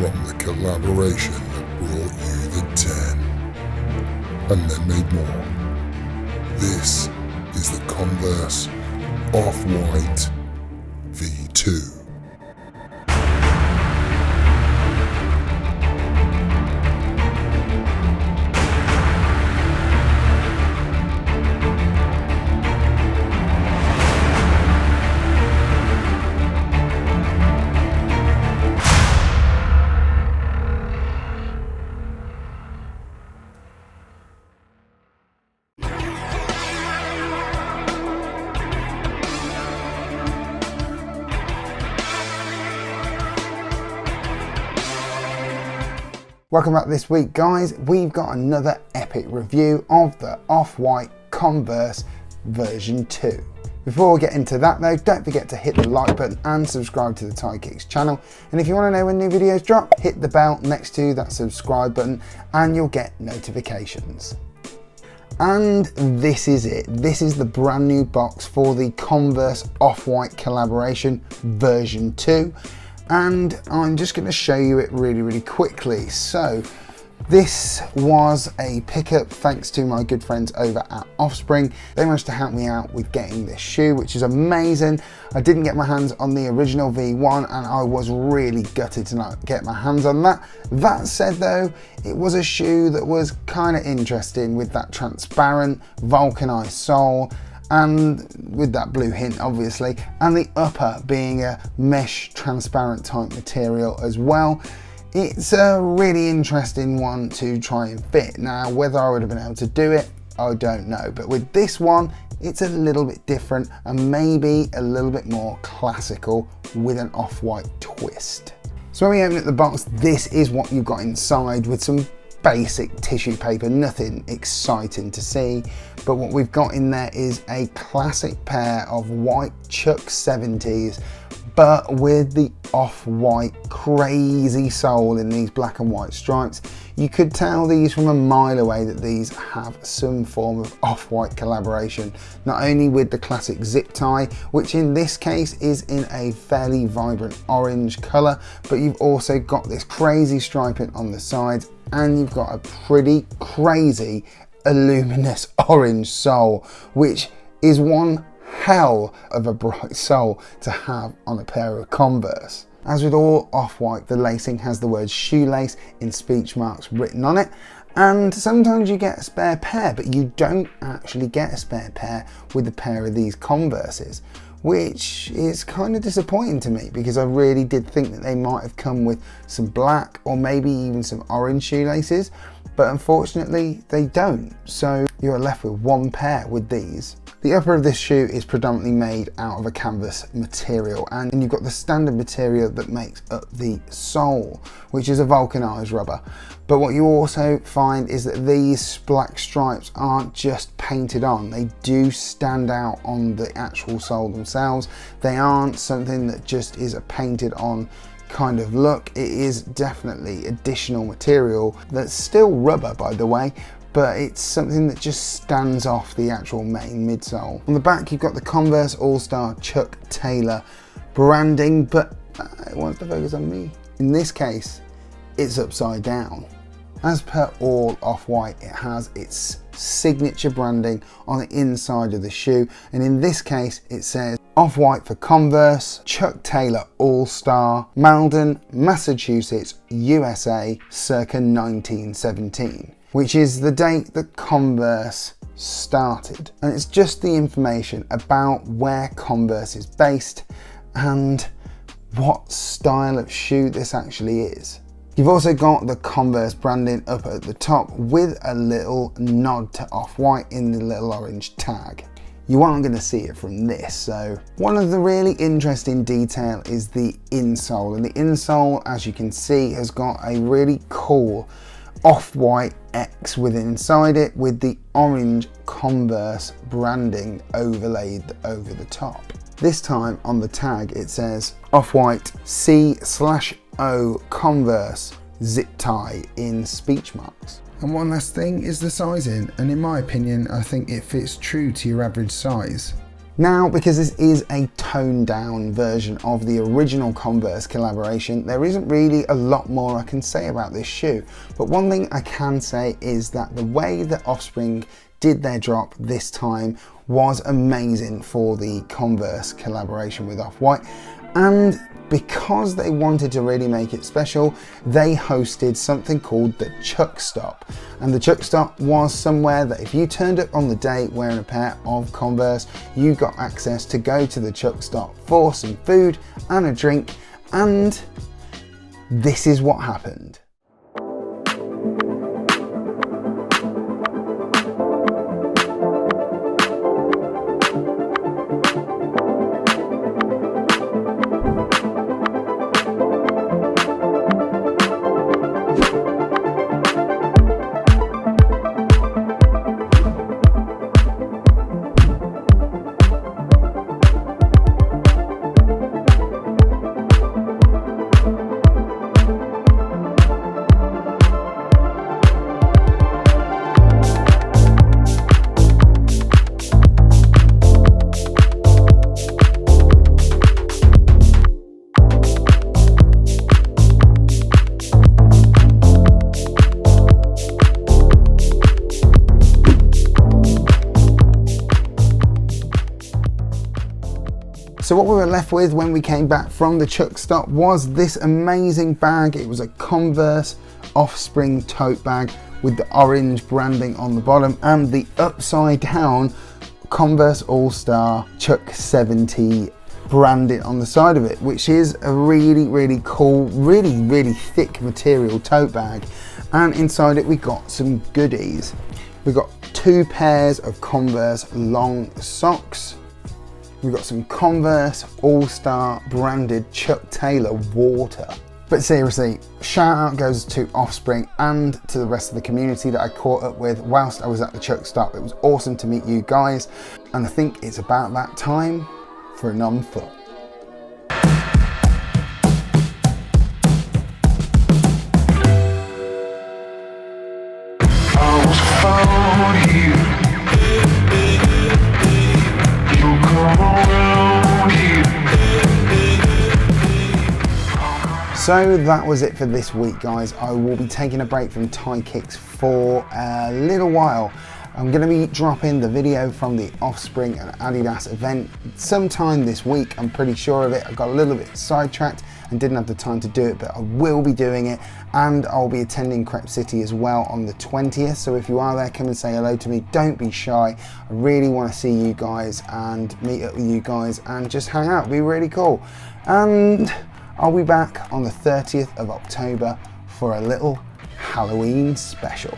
from the collaboration that brought you the 10 and then made more. This is the Converse Off White V2. Welcome back this week, guys. We've got another epic review of the Off White Converse version 2. Before we get into that though, don't forget to hit the like button and subscribe to the Ty Kicks channel. And if you want to know when new videos drop, hit the bell next to that subscribe button and you'll get notifications. And this is it. This is the brand new box for the Converse Off White collaboration version 2. And I'm just going to show you it really quickly. So this was a pickup thanks to my good friends over at Offspring. They managed to help me out with getting this shoe, which is amazing. I didn't get my hands on the original V1 and I was really gutted to not get my hands on that. That said though, it was a shoe that was kind of interesting with that transparent vulcanized sole, and with that blue hint obviously, and the upper being a mesh transparent type material as well. It's a really interesting one to try and fit. Now whether I would have been able to do it, I don't know, but with this one it's a little bit different and maybe a little bit more classical with an off-white twist. So when we open up the box, this is what you've got inside, with some basic tissue paper, nothing exciting to see, but what we've got in there is a classic pair of white Chuck 70s, but with the off-white crazy sole in these black and white stripes. You could tell these from a mile away that these have some form of off-white collaboration, not only with the classic zip tie, which in this case is in a fairly vibrant orange colour, but you've also got this crazy striping on the sides, and you've got a pretty crazy luminous orange sole, which is one hell of a bright sole to have on a pair of Converse. As with all Off-White, the lacing has the word shoelace in speech marks written on it, and sometimes you get a spare pair, but you don't actually get a spare pair with a pair of these Converses, which is kind of disappointing to me because I really did think that they might have come with some black or maybe even some orange shoelaces, but unfortunately they don't, so you're left with one pair with these. The upper of this shoe is predominantly made out of a canvas material, and you've got the standard material that makes up the sole, which is a vulcanized rubber. But what you also find is that these black stripes aren't just painted on, they do stand out on the actual sole themselves. They aren't something that just is a painted on kind of look. It is definitely additional material that's still rubber, by the way, but it's something that just stands off the actual main midsole. On the back you've got the Converse All-Star Chuck Taylor branding, but it wants to focus on me. In this case, it's upside down. As per all Off-White, it has its signature branding on the inside of the shoe, and in this case it says Off-White for Converse, Chuck Taylor All-Star, Malden, Massachusetts, USA, circa 1917. Which is the date that Converse started. And it's just the information about where Converse is based and what style of shoe this actually is. You've also got the Converse branding up at the top with a little nod to Off-White in the little orange tag. You aren't going to see it from this, so one of the really interesting detail is the insole, and the insole, as you can see, has got a really cool Off-White X within inside it with the orange Converse branding overlaid over the top. This time on the tag it says Off-White C/O Converse zip tie in speech marks. And one last thing is the sizing, and in my opinion I think it fits true to your average size. Now, because this is a toned down version of the original Converse collaboration, there isn't really a lot more I can say about this shoe. But one thing I can say is that the way that Offspring did their drop this time was amazing for the Converse collaboration with Off-White. And because they wanted to really make it special, they hosted something called the Chuck Stop. And the Chuck Stop was somewhere that if you turned up on the day wearing a pair of Converse, you got access to go to the Chuck Stop for some food and a drink. And this is what happened. So what we were left with when we came back from the Chuck Stop was this amazing bag. It was a Converse Offspring tote bag with the orange branding on the bottom and the upside down Converse All-Star Chuck 70 branded on the side of it, which is a really cool, really thick material tote bag. And inside it we got some goodies. We got 2 pairs of Converse long socks. We've got some Converse All-Star branded Chuck Taylor water. But seriously, shout out goes to Offspring and to the rest of the community that I caught up with whilst I was at the Chuck Stop. It was awesome to meet you guys, and I think it's about that time for a non-foot. So that was it for this week, guys. I will be taking a break from Thai kicks for a little while. I'm going to be dropping the video from the Offspring and Adidas event sometime this week. I'm pretty sure of it. I got a little bit sidetracked and didn't have the time to do it, but I will be doing it. And I'll be attending Crep City as well on the 20th. So if you are there, come and say hello to me. Don't be shy. I really want to see you guys and meet up with you guys and just hang out. It'll be really cool. And I'll be back on the 30th of October for a little Halloween special.